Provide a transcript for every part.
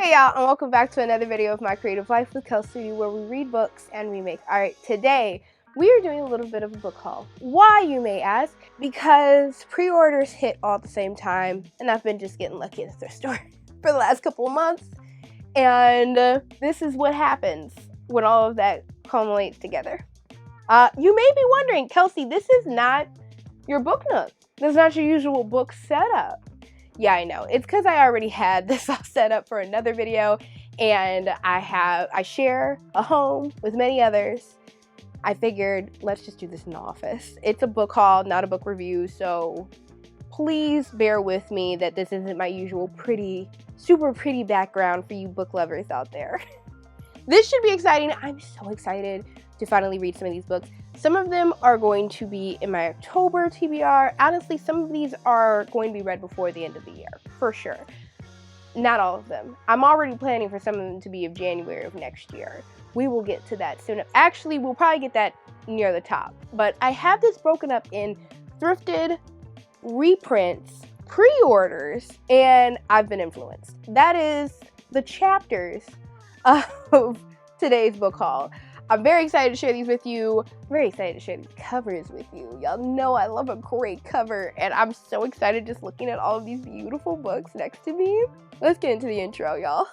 Hey y'all, and welcome back to another video of My Creative Life with Kelssweetie, where we read books and we make art. Today, we are doing a little bit of a book haul. Why, you may ask? Because pre-orders hit all at the same time, and I've been just getting lucky at the thrift store for the last couple of months. And this is what happens when all of that culminates together. You may be wondering, Kelsey, this is not your book nook. This is not your usual book setup. Yeah, I know. It's because I already had this all set up for another video, and I share a home with many others. I figured, let's just do this in the office. It's a book haul, not a book review, so please bear with me that this isn't my usual pretty, super pretty background for you book lovers out there. This should be exciting. I'm so excited to finally read some of these books. Some of them are going to be in my October TBR. Honestly, some of these are going to be read before the end of the year, for sure. Not all of them. I'm already planning for some of them to be of January of next year. We will get to that soon. Actually, we'll probably get that near the top. But I have this broken up in thrifted, reprints, pre-orders, and I've been influenced. That is the chapters of today's book haul. I'm very excited to share these with you. I'm very excited to share these covers with you. Y'all know I love a great cover, and I'm so excited just looking at all of these beautiful books next to me. Let's get into the intro, y'all.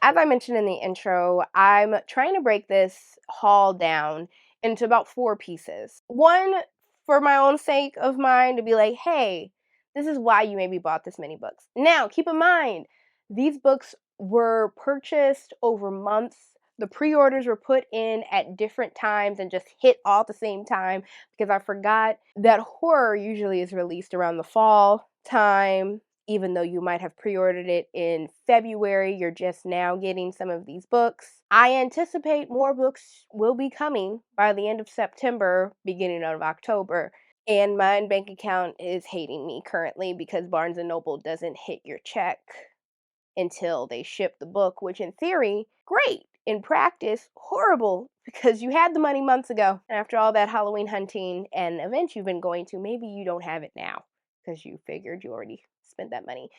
As I mentioned in the intro, I'm trying to break this haul down into about 4 pieces. One, for my own sake of mine, to be like, hey, this is why you maybe bought this many books. Now, keep in mind, these books were purchased over months. The pre-orders were put in at different times and just hit all at the same time because I forgot that horror usually is released around the fall time. Even though you might have pre-ordered it in February, you're just now getting some of these books. I anticipate more books will be coming by the end of September, beginning of October. And my bank account is hating me currently because Barnes & Noble doesn't hit your check until they ship the book, which in theory, great. In practice, horrible, because you had the money months ago. And after all that Halloween hunting and events you've been going to, maybe you don't have it now because you figured you already spent that money.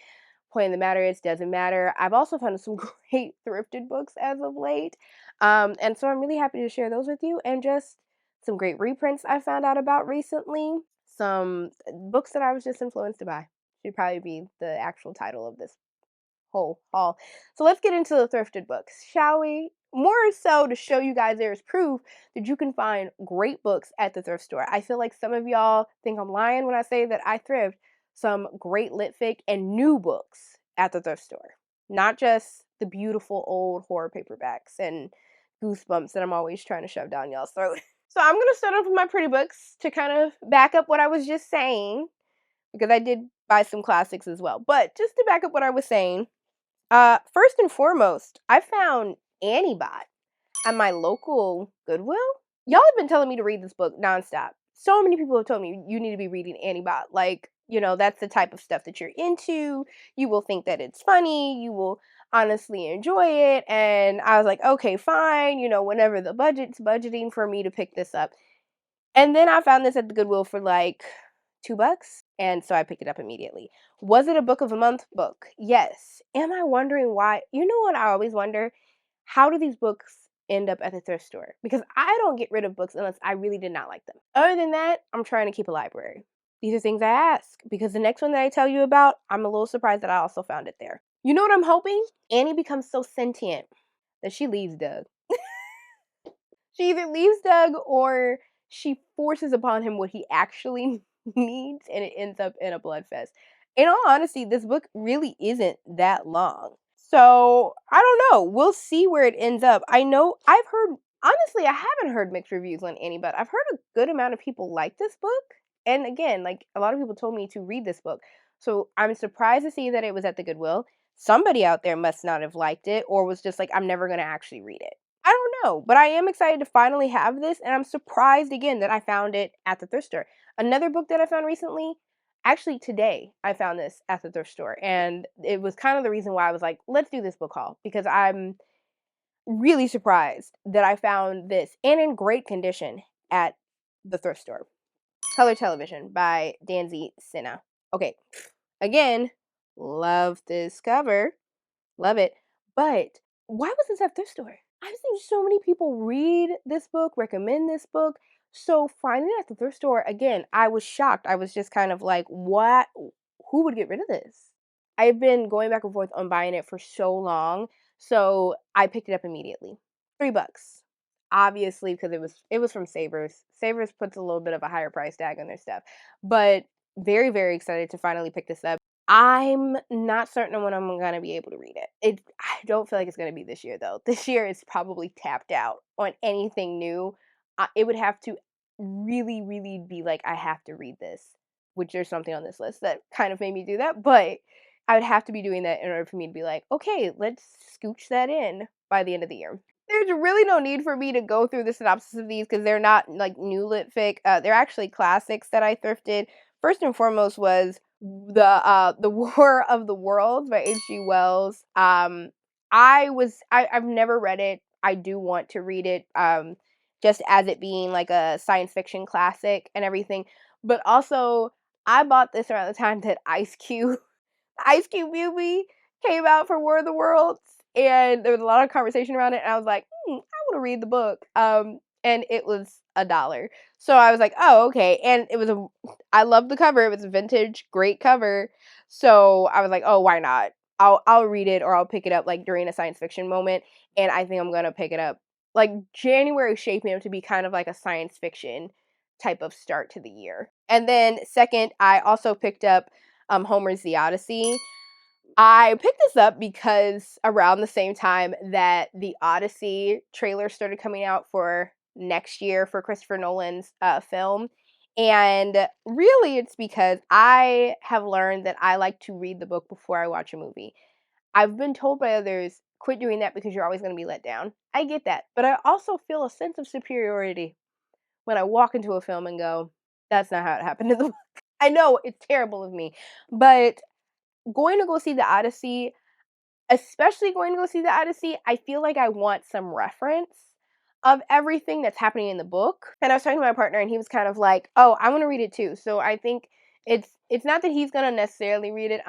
Point of the matter is, doesn't matter. I've also found some great thrifted books as of late. And so I'm really happy to share those with you, and just some great reprints I found out about recently. Some books that I was just influenced by. Should probably be the actual title of this whole haul. So let's get into the thrifted books, shall we? More so to show you guys there is proof that you can find great books at the thrift store. I feel like some of y'all think I'm lying when I say that I thrift some great lit fic and new books at the thrift store. Not just the beautiful old horror paperbacks and goosebumps that I'm always trying to shove down y'all's throat. So I'm going to start off with my pretty books to kind of back up what I was just saying, because I did buy some classics as well. But just to back up what I was saying, first and foremost, I found Annie Bot at my local Goodwill. Y'all have been telling me to read this book nonstop. So many people have told me you need to be reading Annie Bot. Like, you know, that's the type of stuff that you're into. You will think that it's funny. You will honestly enjoy it. And I was like, okay, fine. You know, whenever the budget's budgeting for me to pick this up. And then I found this at the Goodwill for like $2. And so I picked it up immediately. Was it a book of the month book? Yes. Am I wondering why? You know what I always wonder? How do these books end up at the thrift store? Because I don't get rid of books unless I really did not like them. Other than that, I'm trying to keep a library. These are things I ask, because the next one that I tell you about, I'm a little surprised that I also found it there. You know what I'm hoping? Annie becomes so sentient that she leaves Doug. She either leaves Doug or she forces upon him what he actually needs, and it ends up in a blood fest. In all honesty, this book really isn't that long. So, I don't know. We'll see where it ends up. I know I've heard, honestly, I haven't heard mixed reviews on Annie, but I've heard a good amount of people like this book. And again, like, a lot of people told me to read this book. So, I'm surprised to see that it was at the Goodwill. Somebody out there must not have liked it, or was just like, I'm never going to actually read it. I don't know, but I am excited to finally have this, and I'm surprised again that I found it at the thrift store. Another book that I found recently, actually today, I found this at the thrift store, and it was kind of the reason why I was like, let's do this book haul, because I'm really surprised that I found this, and in great condition, at the thrift store. Color Television by Danzy Senna. Okay, again, love this cover. Love it. But why was this at thrift store? I've seen so many people read this book, recommend this book. So finding it at the thrift store, again, I was shocked. I was just kind of like, what? Who would get rid of this? I've been going back and forth on buying it for so long. So I picked it up immediately. $3. Obviously, because it was from Savers. Savers puts a little bit of a higher price tag on their stuff. But very, very excited to finally pick this up. I'm not certain when I'm gonna be able to read it. I don't feel like it's gonna be this year though. This year is probably tapped out on anything new. It would have to really, really be like I have to read this, which there's something on this list that kind of made me do that. But I would have to be doing that in order for me to be like, okay, let's scooch that in by the end of the year. There's really no need for me to go through the synopsis of these because they're not like new lit fic. They're actually classics that I thrifted. First and foremost was the War of the Worlds by H.G. Wells. I've never read it. I do want to read it. Just as it being like a science fiction classic and everything. But also I bought this around the time that Ice Cube movie came out for War of the Worlds, and there was a lot of conversation around it, and I was like, I want to read the book. And it was $1. So I was like, oh, okay. And I love the cover. It was a vintage, great cover. So I was like, oh, why not? I'll read it, or I'll pick it up like during a science fiction moment. And I think I'm gonna pick it up. Like January shaped me up to be kind of like a science fiction type of start to the year. And then second, I also picked up Homer's The Odyssey. I picked this up because around the same time that the Odyssey trailer started coming out for next year for Christopher Nolan's film. And really, it's because I have learned that I like to read the book before I watch a movie. I've been told by others, quit doing that because you're always going to be let down. I get that. But I also feel a sense of superiority when I walk into a film and go, that's not how it happened in the book. I know it's terrible of me, but going to go see the Odyssey, especially going to go see the Odyssey, I feel like I want some reference of everything that's happening in the book. And I was talking to my partner and he was kind of like, "Oh, I want to read it too." So I think it's not that he's going to necessarily read it.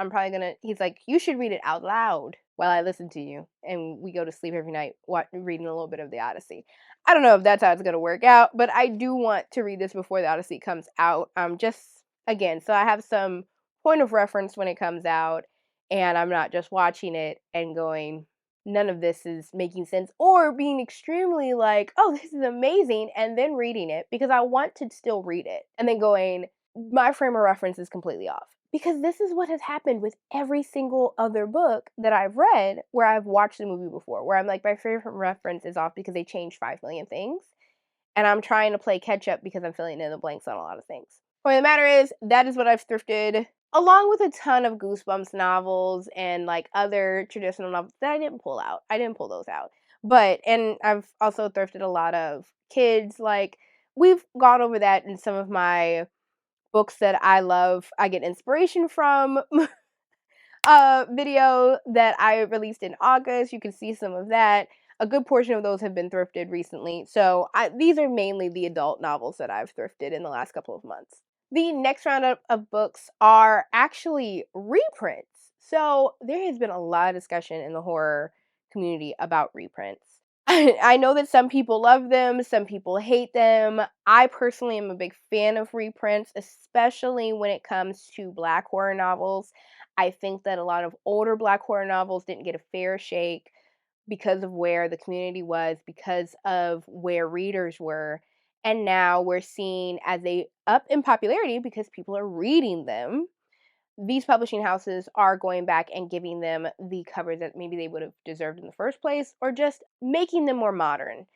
He's like, "You should read it out loud while I listen to you." And we go to sleep every night reading a little bit of the Odyssey. I don't know if that's how it's going to work out, but I do want to read this before the Odyssey comes out. Just again, so I have some point of reference when it comes out, and I'm not just watching it and going, none of this is making sense, or being extremely like, oh, this is amazing, and then reading it because I want to still read it and then going, my frame of reference is completely off. Because this is what has happened with every single other book that I've read where I've watched the movie before, where I'm like, my favorite reference is off because they changed 5 million things. And I'm trying to play catch up because I'm filling in the blanks on a lot of things. Point of the matter is, that is what I've thrifted, along with a ton of Goosebumps novels and like other traditional novels that I didn't pull out. I didn't pull those out. And I've also thrifted a lot of kids. Like, we've gone over that in some of my books that I love. I get inspiration from video that I released in August. You can see some of that. A good portion of those have been thrifted recently. So these are mainly the adult novels that I've thrifted in the last couple of months. The next round of books are actually reprints. So there has been a lot of discussion in the horror community about reprints. I know that some people love them, some people hate them. I personally am a big fan of reprints, especially when it comes to Black horror novels. I think that a lot of older Black horror novels didn't get a fair shake because of where the community was, because of where readers were. And now we're seeing as they up in popularity because people are reading them. These publishing houses are going back and giving them the covers that maybe they would have deserved in the first place, or just making them more modern.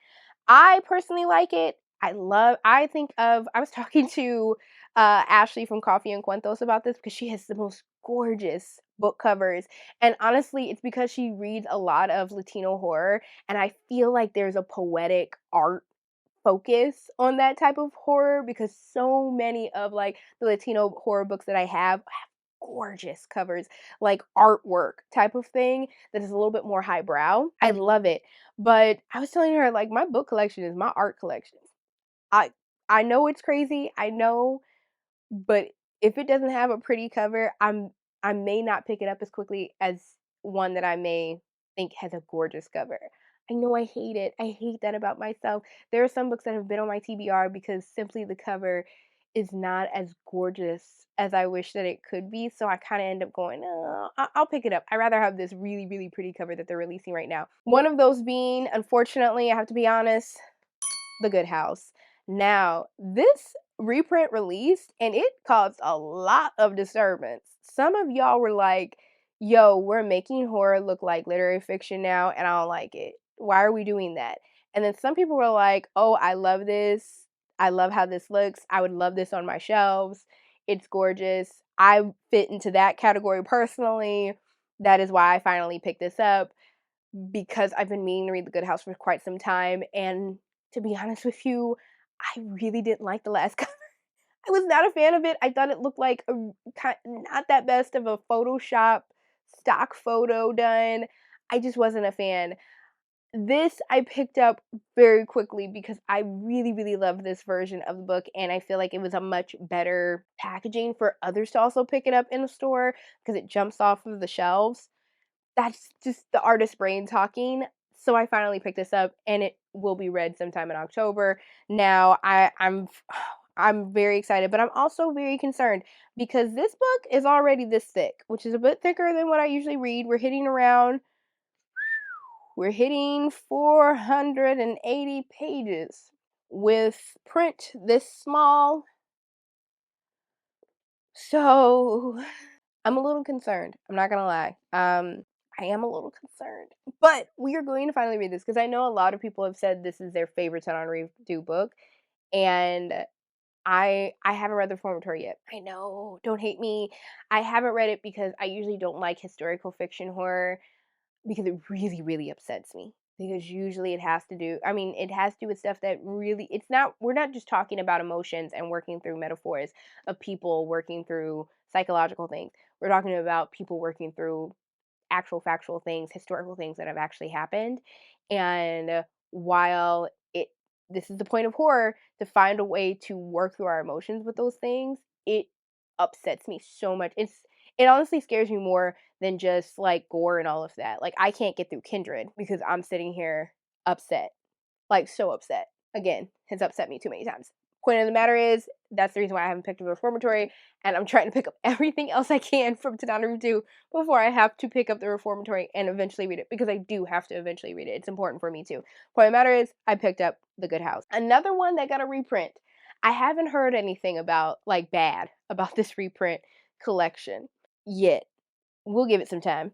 I personally like it. I was talking to Ashley from Coffee and Cuentos about this because she has the most gorgeous book covers. And honestly, it's because she reads a lot of Latino horror, and I feel like there's a poetic art focus on that type of horror because so many of like the Latino horror books that I have gorgeous covers, like artwork type of thing that is a little bit more highbrow. I love it. But I was telling her, like, my book collection is my art collection. I I know it's crazy. I know, but if it doesn't have a pretty cover, I may not pick it up as quickly as one that I may think has a gorgeous cover. I know I hate it. I hate that about myself. There are some books that have been on my TBR because simply the cover is not as gorgeous as I wish that it could be. So I kind of end up going, I'll pick it up. I'd rather have this really, really pretty cover that they're releasing right now. One of those being, unfortunately, I have to be honest, The Good House. Now, this reprint released and it caused a lot of disturbance. Some of y'all were like, yo, we're making horror look like literary fiction now, and I don't like it. Why are we doing that? And then some people were like, oh, I love this. I love how this looks. I would love this on my shelves. It's gorgeous. I fit into that category personally. That is why I finally picked this up, because I've been meaning to read The Good House for quite some time. And to be honest with you, I really didn't like the last cover. I was not a fan of it. I thought it looked like not that best of a Photoshop stock photo done. I just wasn't a fan. This I picked up very quickly because I really, really love this version of the book, and I feel like it was a much better packaging for others to also pick it up in the store because it jumps off of the shelves. That's just the artist brain talking. So I finally picked this up, and it will be read sometime in October. Now I'm very excited, but I'm also very concerned because this book is already this thick, which is a bit thicker than what I usually read. We're hitting 480 pages with print this small. So I'm a little concerned. I'm not gonna lie. I am a little concerned, but we are going to finally read this because I know a lot of people have said this is their favorite Turn on Redo book, and I haven't read the reformatory yet. I know, don't hate me. I haven't read it because I usually don't like historical fiction horror because it really, really upsets me. Because usually it has to do, I mean, it has to do with stuff that really, we're not just talking about emotions and working through metaphors of people working through psychological things. We're talking about people working through actual factual things, historical things that have actually happened. And while this is the point of horror, to find a way to work through our emotions with those things, it upsets me so much. It honestly scares me more than just like gore and all of that. Like I can't get through Kindred because I'm sitting here upset, like so upset. Again, has upset me too many times. Point of the matter is, that's the reason why I haven't picked up a reformatory, and I'm trying to pick up everything else I can from Tanana 2 before I have to pick up the reformatory and eventually read it, because I do have to eventually read it. It's important for me too. Point of the matter is, I picked up The Good House. Another one that got a reprint. I haven't heard anything about, like, bad about this reprint collection yet. We'll give it some time.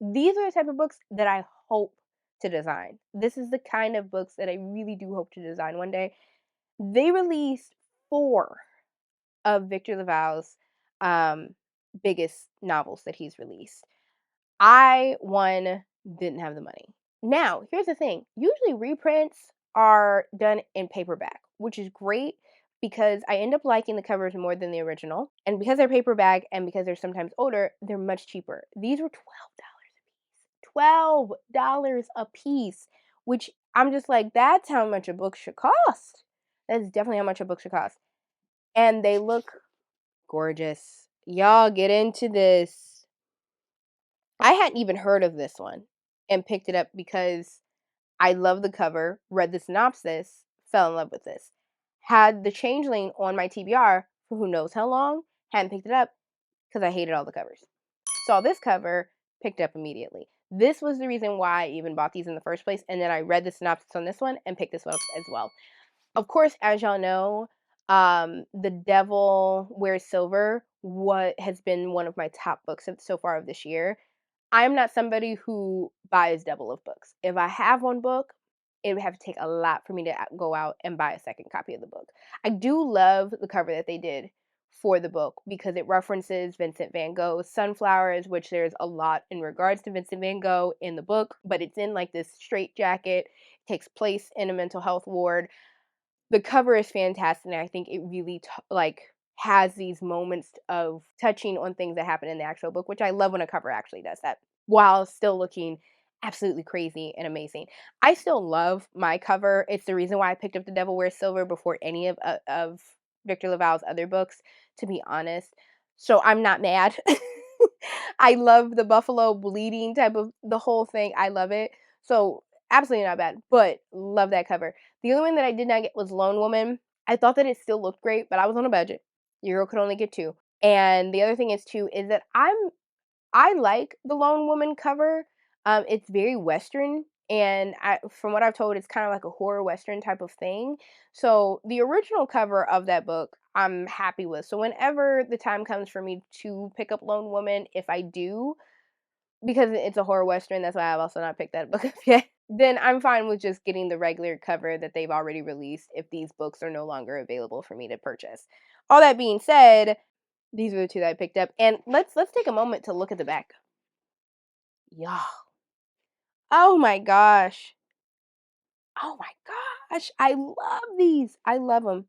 These are the type of books that I hope to design. This is the kind of books that I really do hope to design one day. They released 4 of Victor Laval's biggest novels that he's released. One, didn't have the money. Now, here's the thing. Usually reprints are done in paperback, which is great because I end up liking the covers more than the original. And because they're paperback and because they're sometimes older, they're much cheaper. These were $12 a piece, which I'm just like, that's how much a book should cost. That's definitely how much a book should cost. And they look gorgeous. Y'all get into this. I hadn't even heard of this one and picked it up because I love the cover, read the synopsis, fell in love with this. Had the Changeling on my TBR for who knows how long, hadn't picked it up because I hated all the covers. Saw this cover, picked up immediately. This was the reason why I even bought these in the first place, and then I read the synopsis on this one and picked this one up as well. Of course, as y'all know, The Devil Wears Silver has been one of my top books so far of this year. I'm not somebody who buys double of books. If I have one book, it would have to take a lot for me to go out and buy a second copy of the book. I do love the cover that they did for the book because it references Vincent van Gogh's Sunflowers, which there's a lot in regards to Vincent van Gogh in the book, but it's in like this straitjacket. It takes place in a mental health ward. The cover is fantastic, and I think it really has these moments of touching on things that happen in the actual book, which I love when a cover actually does that, while still looking absolutely crazy and amazing. I still love my cover. It's the reason why I picked up The Devil Wears Silver before any of Victor LaValle's other books, to be honest. So I'm not mad. I love the buffalo bleeding type of the whole thing. I love it. So absolutely not bad, but love that cover. The only one that I did not get was Lone Woman. I thought that it still looked great, but I was on a budget. Your girl could only get two. And the other thing is too is that I like the Lone Woman cover. It's very Western, and from what I've told, it's kind of like a horror Western type of thing. So the original cover of that book, I'm happy with. So whenever the time comes for me to pick up Lone Woman, if I do, because it's a horror Western, that's why I've also not picked that book up yet, then I'm fine with just getting the regular cover that they've already released if these books are no longer available for me to purchase. All that being said, these are the two that I picked up, and let's take a moment to look at the back. Y'all. Oh my gosh. Oh my gosh. I love these. I love them.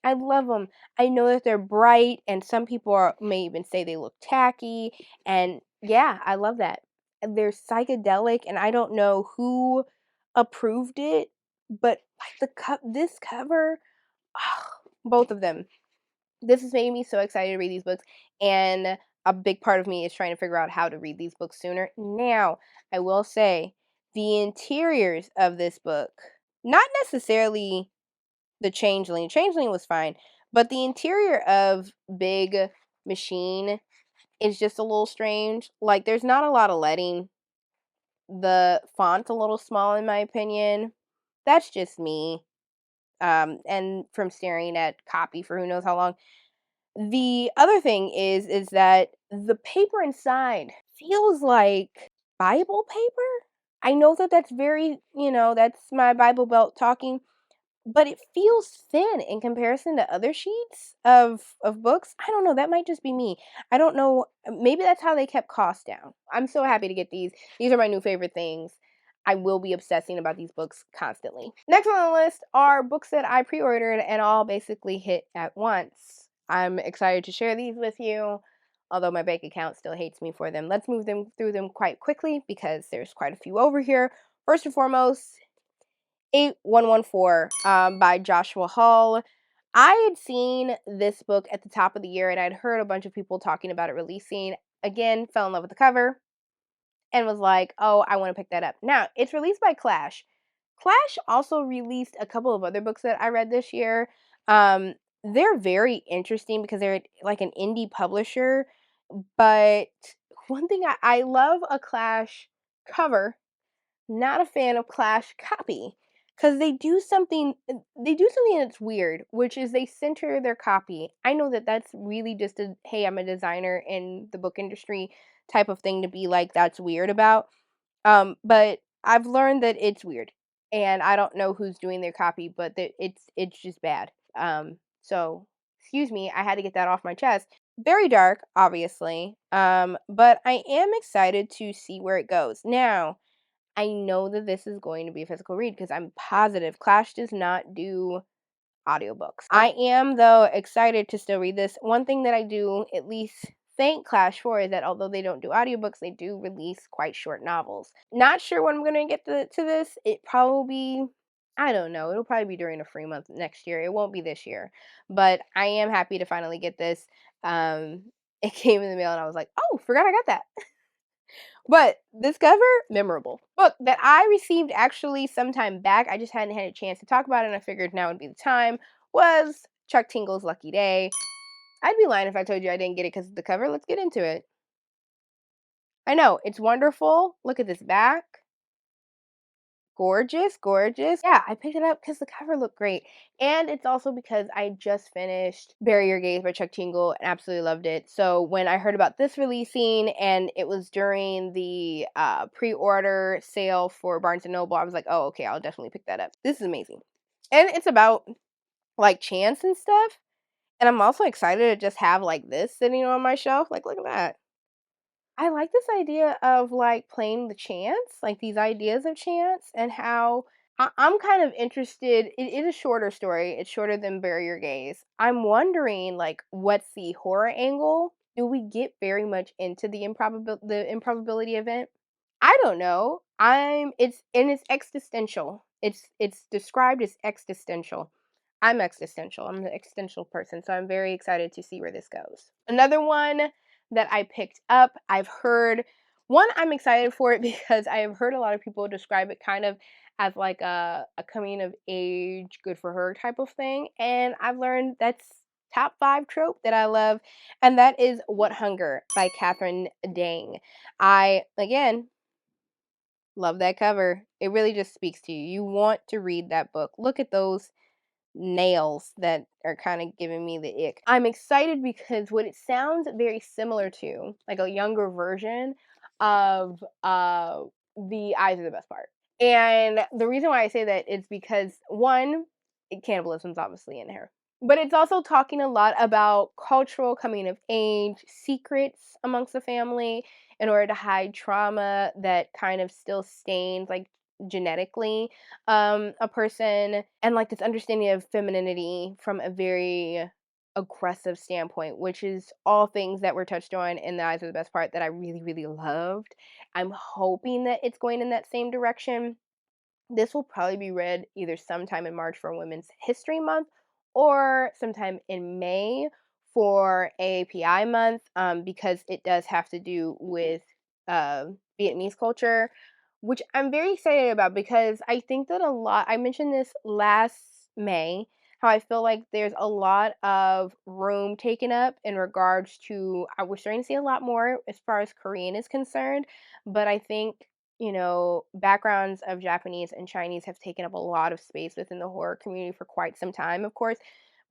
I love them. I know that they're bright, and some people may even say they look tacky. And yeah, I love that. And they're psychedelic, and I don't know who approved it, but like this cover, both of them. This has made me so excited to read these books, and a big part of me is trying to figure out how to read these books sooner. Now, I will say the interiors of this book, not necessarily the Changeling. Changeling was fine, but the interior of Big Machine is just a little strange. Like, there's not a lot of letting. The font's a little small, in my opinion. That's just me. And from staring at copy for who knows how long. The other thing is that the paper inside feels like Bible paper. I know that that's very, that's my Bible belt talking, but it feels thin in comparison to other sheets of books. I don't know, that might just be me. I don't know, maybe that's how they kept costs down. I'm so happy to get these. These are my new favorite things. I will be obsessing about these books constantly. Next on the list are books that I pre-ordered and all basically hit at once. I'm excited to share these with you, although my bank account still hates me for them. Let's move them through them quite quickly because there's quite a few over here. First and foremost, 8114 by Joshua Hall. I had seen this book at the top of the year, and I'd heard a bunch of people talking about it releasing. Again, fell in love with the cover and was like, oh, I want to pick that up. Now, it's released by Clash. Clash also released a couple of other books that I read this year. They're very interesting because they're like an indie publisher. But one thing I love a Clash cover, not a fan of Clash copy, because they do something that's weird, which is they center their copy. I know that that's really just a hey, I'm a designer in the book industry type of thing to be like that's weird about. But I've learned that it's weird, and I don't know who's doing their copy, but it's just bad. So excuse me, I had to get that off my chest. Very dark, obviously. But I am excited to see where it goes. Now, I know that this is going to be a physical read because I'm positive Clash does not do audiobooks. I am, though, excited to still read this. One thing that I do at least thank Clash for is that although they don't do audiobooks, they do release quite short novels. Not sure when I'm going to get to this. It probably, I don't know, it'll probably be during a free month next year. It won't be this year. But I am happy to finally get this. It came in the mail and I was like, oh, forgot I got that. But this cover, memorable. Book that I received actually sometime back, I just hadn't had a chance to talk about it, and I figured now would be the time, was Chuck Tingle's Lucky Day. I'd be lying if I told you I didn't get it because of the cover. Let's get into it. I know, it's wonderful. Look at this back. Gorgeous, gorgeous. Yeah, I picked it up because the cover looked great. And it's also because I just finished Bury Your Gaze by Chuck Tingle and absolutely loved it. So when I heard about this releasing and it was during the pre-order sale for Barnes & Noble, I was like, oh, okay, I'll definitely pick that up. This is amazing. And it's about like chance and stuff. And I'm also excited to just have like this sitting on my shelf. Like, look at that. I like this idea of like playing the chance, like these ideas of chance and how I'm kind of interested. It is a shorter story. It's shorter than Bury Your Gaze. I'm wondering, like, what's the horror angle? Do we get very much into the improbability event? I don't know. It's existential. It's described as existential. I'm existential. I'm an existential person, so I'm very excited to see where this goes. Another one that I picked up, I've heard one I'm excited for it because I have heard a lot of people describe it kind of as like a coming of age, good for her type of thing. And I've learned that's top 5 trope that I love, and that is What Hunger by Catherine Dang. I again love that cover. It really just speaks to you. You want to read that book. Look at those nails that are kind of giving me the ick. I'm excited because what it sounds very similar to, like a younger version of The Eyes Are the Best Part. And the reason why I say that is because one, cannibalism's obviously in here. But it's also talking a lot about cultural coming of age, secrets amongst the family in order to hide trauma that kind of still stains like genetically a person, and like this understanding of femininity from a very aggressive standpoint, which is all things that were touched on in The Eyes Are the Best Part that I really, really loved. I'm hoping that it's going in that same direction. This will probably be read either sometime in March for Women's History Month or sometime in May for AAPI month, because it does have to do with uh, Vietnamese culture, which I'm very excited about because I think that a lot, I mentioned this last May, how I feel like there's a lot of room taken up in regards to, we're starting to see a lot more as far as Korean is concerned, but I think backgrounds of Japanese and Chinese have taken up a lot of space within the horror community for quite some time, of course.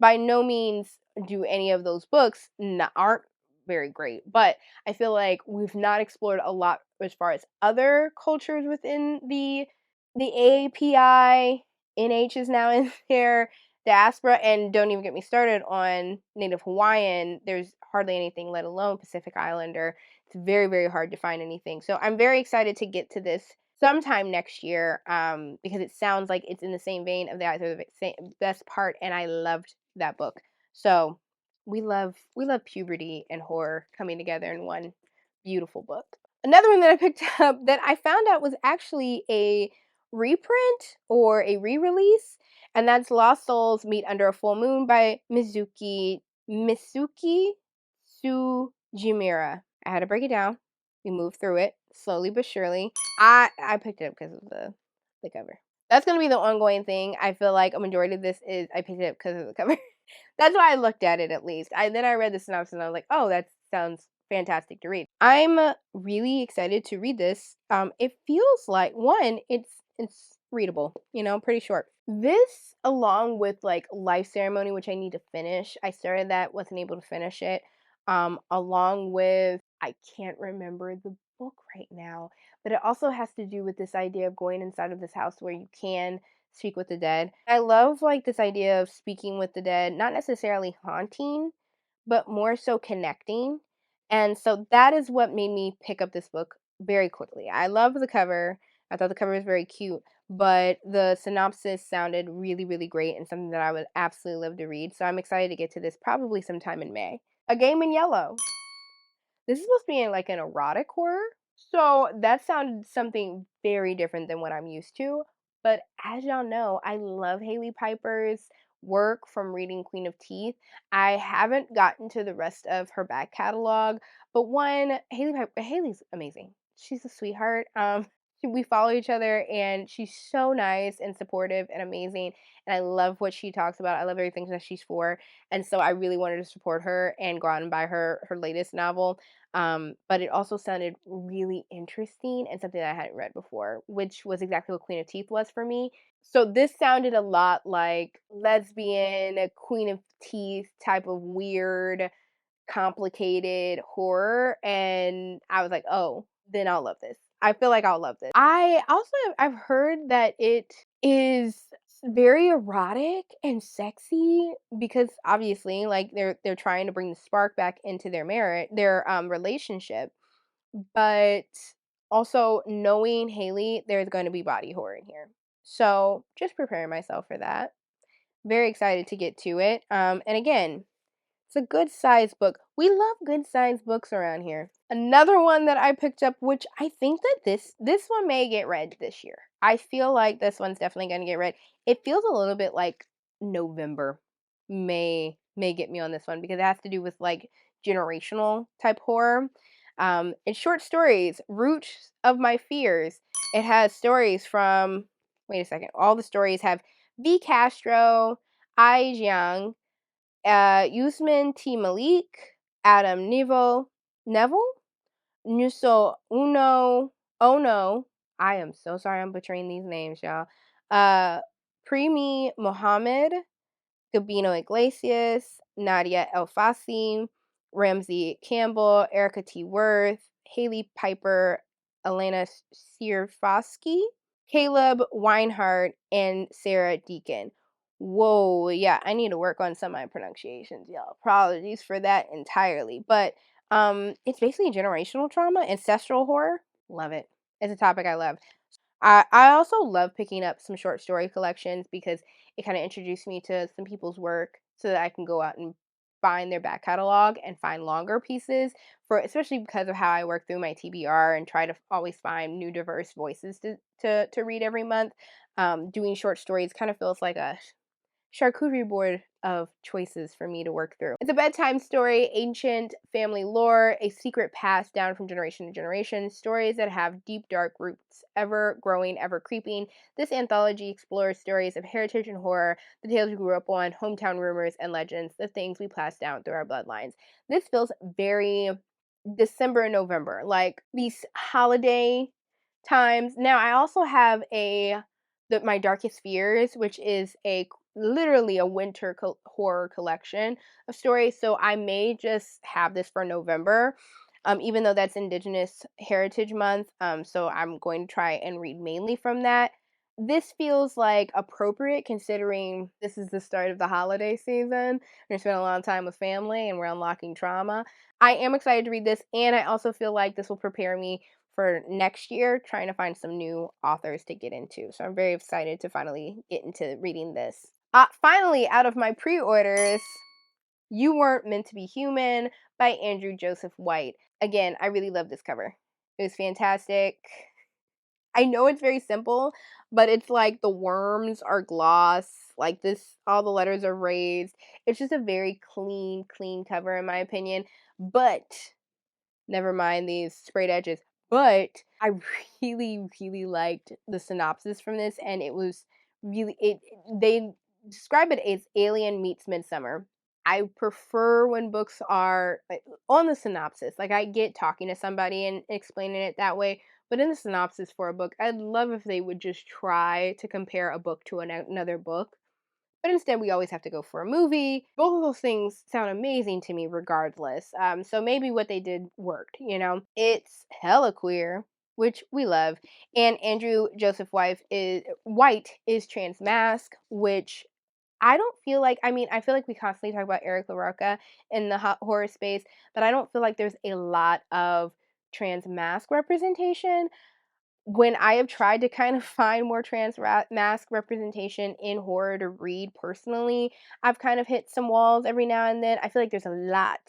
By no means do any of those books aren't very great, but I feel like we've not explored a lot as far as other cultures within the AAPI. NH is now in there, diaspora, and don't even get me started on Native Hawaiian. There's hardly anything, let alone Pacific Islander. It's very, very hard to find anything. So I'm very excited to get to this sometime next year, because it sounds like it's in the same vein of The Eyes Are the Best Part, and I loved that book. So we love puberty and horror coming together in one beautiful book. Another one that I picked up that I found out was actually a reprint or a re-release, and that's Lost Souls Meet Under a Full Moon by Misuki Sujimura. I had to break it down. We moved through it slowly but surely. I picked it up because of the cover. That's gonna be the ongoing thing. I feel like a majority of this is I picked it up because of the cover. That's why I looked at it at least. Then I read the synopsis and I was like, oh, that sounds fantastic to read. I'm really excited to read this. It feels like one, it's readable, pretty short. This, along with like Life Ceremony, which I need to finish. I started that, wasn't able to finish it. Along with, I can't remember the book right now, but it also has to do with this idea of going inside of this house where you can speak with the dead. I love like this idea of speaking with the dead, not necessarily haunting, but more so connecting. And so that is what made me pick up this book very quickly. I love the cover. I thought the cover was very cute, but the synopsis sounded really, really great and something that I would absolutely love to read. So I'm excited to get to this probably sometime in May. A Game in Yellow. This is supposed to be like an erotic horror. So that sounded something very different than what I'm used to. But as y'all know, I love Haley Piper's work from reading Queen of Teeth. I haven't gotten to the rest of her back catalog, but one, Haley's amazing. She's a sweetheart. We follow each other and she's so nice and supportive and amazing. And I love what she talks about. I love everything that she's for. And so I really wanted to support her and go out and buy her latest novel. But it also sounded really interesting and something that I hadn't read before, which was exactly what Queen of Teeth was for me. So this sounded a lot like lesbian, Queen of Teeth type of weird, complicated horror. And I was like, oh, then I'll love this. I feel like I'll love this. I also I've heard that it is very erotic and sexy because obviously like they're trying to bring the spark back into their relationship, but also knowing Haley, there's going to be body horror in here. So just preparing myself for that. Very excited to get to it. And again, it's a good size book. We love good size books around here. Another one that I picked up, which I think that this one may get read this year. I feel like this one's definitely going to get read. It feels a little bit like November may get me on this one because it has to do with like generational type horror. It's short stories, Roots of My Fears. It has stories from, wait a second, all the stories have V. Castro, Ai Jiang, Usman T. Malik, Adam Neville, Nuso Ono. I am so sorry I'm butchering these names, y'all. Primi Mohammed, Gabino Iglesias, Nadia Elfasi, Ramsey Campbell, Erica T. Worth, Haley Piper, Elena Sierfosky, Caleb Weinhardt, and Sarah Deacon. Whoa, yeah, I need to work on some of my pronunciations, y'all. Apologies for that entirely. But it's basically generational trauma, ancestral horror. Love it. It's a topic I love. I also love picking up some short story collections because it kind of introduced me to some people's work so that I can go out and find their back catalog and find longer pieces for, especially because of how I work through my TBR and try to always find new diverse voices to read every month. Doing short stories kind of feels like a charcuterie board of choices for me to work through. It's a bedtime story, ancient family lore, a secret passed down from generation to generation, stories that have deep, dark roots, ever growing, ever creeping. This anthology explores stories of heritage and horror, the tales we grew up on, hometown rumors and legends, the things we passed down through our bloodlines. This feels very December and November, like these holiday times. Now, I also have my Darkest Fears, which is literally a winter horror collection of stories. So I may just have this for November, even though that's Indigenous Heritage Month. So I'm going to try and read mainly from that. This feels like appropriate considering this is the start of the holiday season. We're spending a lot of time with family and we're unlocking trauma. I am excited to read this, and I also feel like this will prepare me for next year, trying to find some new authors to get into. So I'm very excited to finally get into reading this. Finally, out of my pre-orders, You Weren't Meant to Be Human by Andrew Joseph White. Again, I really love this cover. It was fantastic. I know it's very simple, but it's like the worms are gloss, like this, all the letters are raised. It's just a very clean cover in my opinion. But never mind these sprayed edges. But I really liked the synopsis from this, and it was really they describe it as Alien meets Midsummer. I prefer when books are on the synopsis. Like I get talking to somebody and explaining it that way, but in the synopsis for a book, I'd love if they would just try to compare a book to another book, but instead we always have to go for a movie. Both of those things sound amazing to me regardless. So maybe what they did worked, you know? It's hella queer, which we love. And Andrew Joseph White is trans mask, which I don't feel like, I mean, I feel like we constantly talk about Eric LaRocca in the horror space, but I don't feel like there's a lot of trans mask representation. When I have tried to kind of find more mask representation in horror to read personally, I've kind of hit some walls every now and then. I feel like there's a lot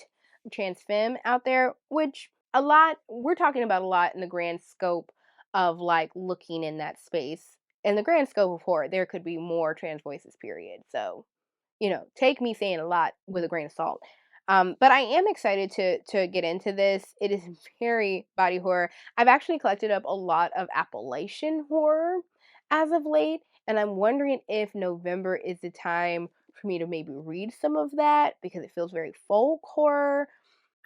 of trans femme out there, which we're talking about a lot in the grand scope of like looking in that space. In the grand scope of horror, there could be more trans voices, period. So, take me saying a lot with a grain of salt. But I am excited to get into this. It is very body horror. I've actually collected up a lot of Appalachian horror as of late, and I'm wondering if November is the time for me to maybe read some of that because it feels very folk horror.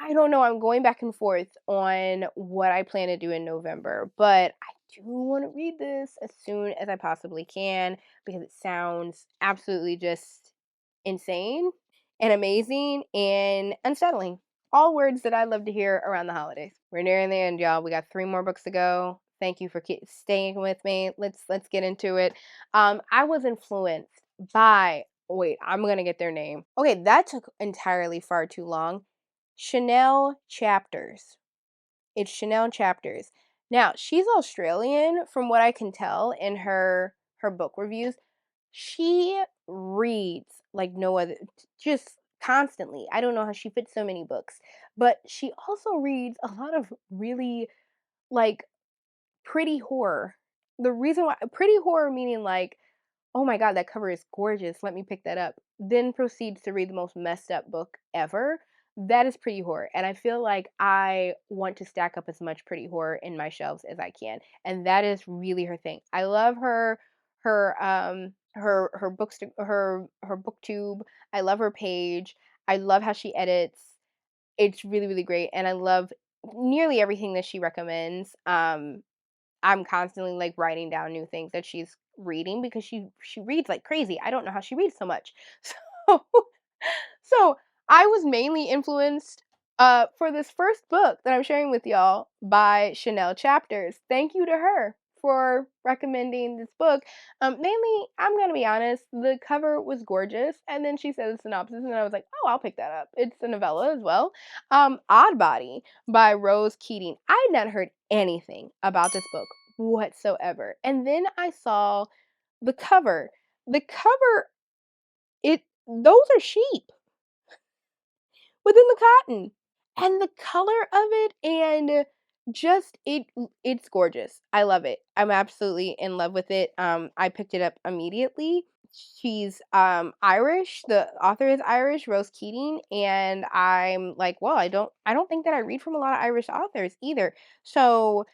I don't know. I'm going back and forth on what I plan to do in November, but I do want to read this as soon as I possibly can because it sounds absolutely just insane and amazing and unsettling. All words that I love to hear around the holidays. We're nearing the end, y'all. We got 3 more books to go. Thank you for staying with me. Let's get into it. I was influenced by. Wait, I'm gonna get their name. Okay, that took entirely far too long. Chanel Chapters. It's Chanel Chapters. Now, she's Australian from what I can tell in her her book reviews. She reads like no other, just constantly. I don't know how she fits so many books, but she also reads a lot of really like pretty horror. The reason why pretty horror meaning like, oh my god, that cover is gorgeous. Let me pick that up. Then proceeds to read the most messed up book ever. That is pretty horror. And I feel like I want to stack up as much pretty horror in my shelves as I can. And that is really her thing. I love her books her booktube. I love her page. I love how she edits. It's really, really great. And I love nearly everything that she recommends. I'm constantly like writing down new things that she's reading because she reads like crazy. I don't know how she reads so much. So so I was mainly influenced for this first book that I'm sharing with y'all by Chanel Chapters. Thank you to her for recommending this book. Mainly, I'm gonna be honest, the cover was gorgeous, and then she said the synopsis, and I was like, oh, I'll pick that up. It's a novella as well. Odd Body by Rose Keating. I had not heard anything about this book whatsoever, and then I saw the cover. The cover, it those are sheep within the cotton, and the color of it, and just it's gorgeous. I love it. I'm absolutely in love with it. I picked it up immediately. She's Irish. The author is Irish, Rose Keating, and I'm like, well, I don't think that I read from a lot of Irish authors either. So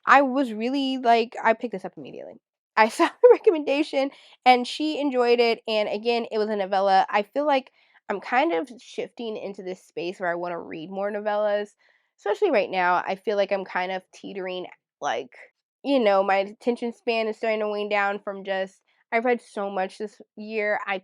I was really like, I picked this up immediately. I saw the recommendation and she enjoyed it. And again, it was a novella. I feel like I'm kind of shifting into this space where I want to read more novellas, especially right now. I feel like I'm kind of teetering, like, my attention span is starting to wane down from just, I've read so much this year. I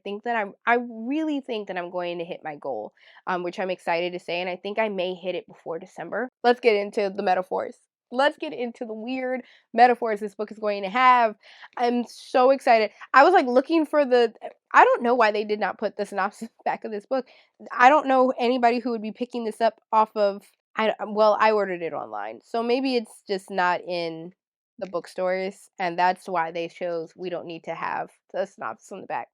really think that I'm going to hit my goal, which I'm excited to say. And I think I may hit it before December. Let's get into the metaphors. Let's get into the weird metaphors this book is going to have. I'm so excited. I was like looking for I don't know why they did not put the synopsis back of this book. I don't know anybody who would be picking this up off of, I ordered it online. So maybe it's just not in the bookstores, and that's why they chose we don't need to have the synopsis on the back.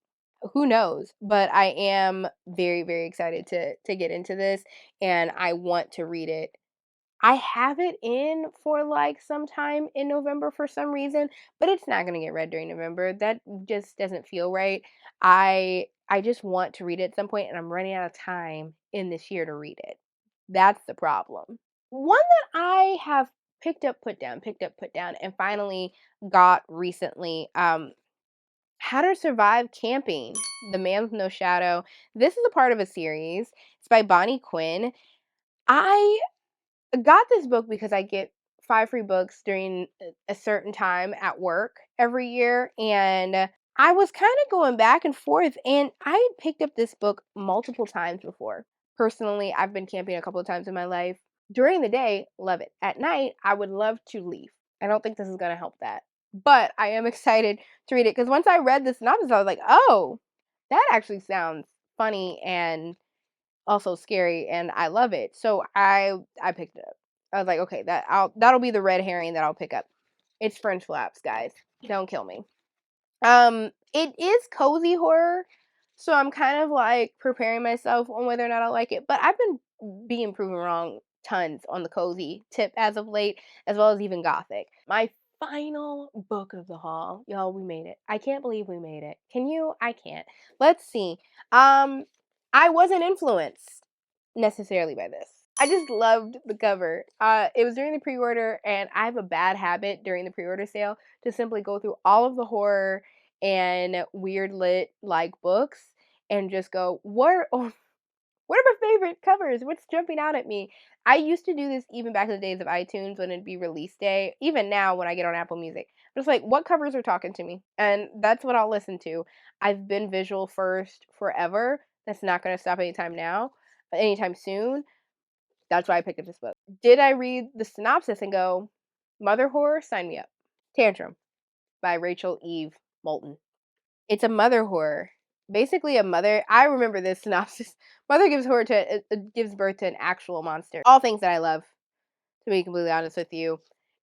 Who knows? But I am very, very excited to get into this, and I want to read it. I have it in for like sometime in November for some reason, but it's not going to get read during November. That just doesn't feel right. I just want to read it at some point, and I'm running out of time in this year to read it. That's the problem. One that I have picked up, put down, and finally got recently. How to Survive Camping, The Man with No Shadow. This is a part of a series. It's by Bonnie Quinn. I got this book because I get 5 free books during a certain time at work every year, and I was kind of going back and forth, and I had picked up this book multiple times before. Personally, I've been camping a couple of times in my life. During the day, love it. At night, I would love to leave. I don't think this is going to help that. But I am excited to read it because once I read the synopsis, I was like, oh, that actually sounds funny and also scary, and I love it. So I picked it up. I was like, okay, that'll be the red herring that I'll pick up. It's French flaps, guys. Don't kill me. It is cozy horror, so I'm kind of like preparing myself on whether or not I like it. But I've been being proven wrong tons on the cozy tip as of late, as well as even gothic. My final book of the haul, y'all, we made it. I can't believe we made it. Can you? I can't. Let's see. I wasn't influenced necessarily by this. I just loved the cover. It was during the pre-order, and I have a bad habit during the pre-order sale to simply go through all of the horror and weird lit like books and just go, what are my favorite covers? What's jumping out at me? I used to do this even back in the days of iTunes when it'd be release day. Even now when I get on Apple Music, I'm just like, what covers are talking to me? And that's what I'll listen to. I've been visual first forever. That's not going to stop anytime soon. That's why I picked up this book. Did I read the synopsis and go, mother horror? Sign me up. Tantrum by Rachel Eve Moulton. It's a mother horror. Basically, a mother. I remember this synopsis. Mother gives birth to an actual monster. All things that I love. To be completely honest with you,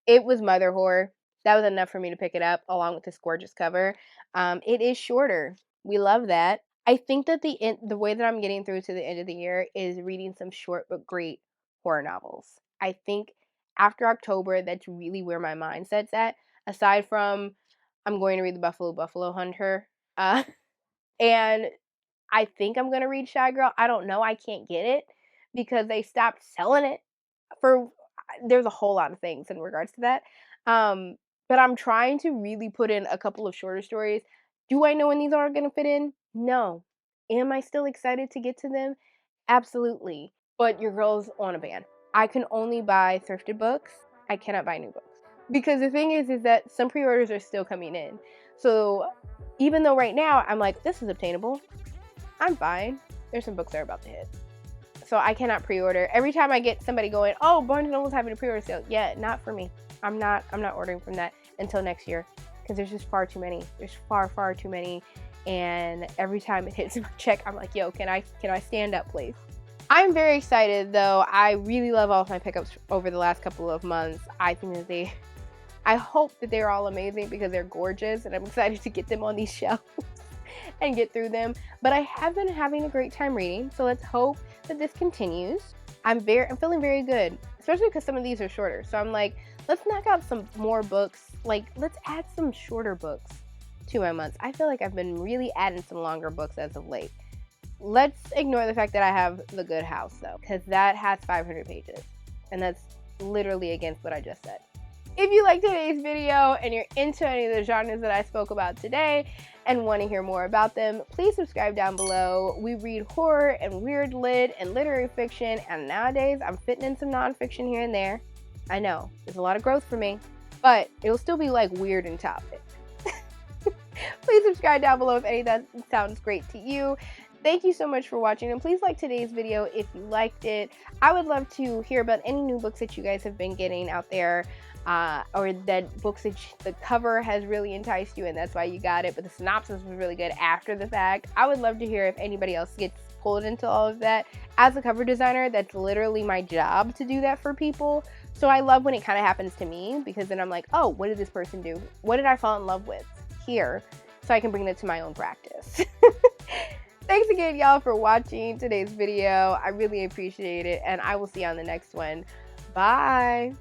it was mother horror. that was enough for me to pick it up along with this gorgeous cover. It is shorter. We love that. I think that the way that I'm getting through to the end of the year is reading some short but great horror novels. I think after October, that's really where my mindset's at. Aside from, I'm going to read the Buffalo Hunter, and I think I'm gonna read Shy Girl. I don't know. I can't get it because they stopped selling it for. There's a whole lot of things in regards to that. Um, but I'm trying to really put in a couple of shorter stories. Do I know when these are gonna fit in? No. Am I still excited to get to them? Absolutely. But your girl's on a ban. I can only buy thrifted books. I cannot buy new books. Because the thing is that some pre-orders are still coming in. So even though right now I'm like, this is obtainable, I'm fine. There's some books that are about to hit. So I cannot pre-order. Every time I get somebody going, oh, Barnes & Noble's having a pre-order sale. Yeah, not for me. I'm not ordering from that until next year. Because there's just far too many. There's far too many. And every time it hits my check, I'm like, yo, can I stand up, please? I'm very excited though. I really love all of my pickups over the last couple of months. I think that I hope that they're all amazing because they're gorgeous and I'm excited to get them on these shelves and get through them. But I have been having a great time reading, so let's hope that this continues. I'm feeling very good, especially because some of these are shorter. So I'm like, let's knock out some more books. Like, let's add some shorter books to my months. I feel like I've been really adding some longer books as of late. Let's ignore the fact that I have The Good House though, because that has 500 pages, and that's literally against what I just said. If you liked today's video and you're into any of the genres that I spoke about today and want to hear more about them, please subscribe down below. We read horror and weird lit and literary fiction, and nowadays I'm fitting in some nonfiction here and there. I know, there's a lot of growth for me, but it'll still be like weird and topic. Please subscribe down below if any of that sounds great to you. Thank you so much for watching, and please like today's video if you liked it. I would love to hear about any new books that you guys have been getting out there, or that books that the cover has really enticed you and that's why you got it, but the synopsis was really good after the fact. I would love to hear if anybody else gets pulled into all of that. As a cover designer, that's literally my job to do that for people. So I love when it kind of happens to me, because then I'm like, oh, what did this person do? What did I fall in love with here? So I can bring that to my own practice. Thanks again, y'all, for watching today's video. I really appreciate it, and I will see you on the next one. Bye.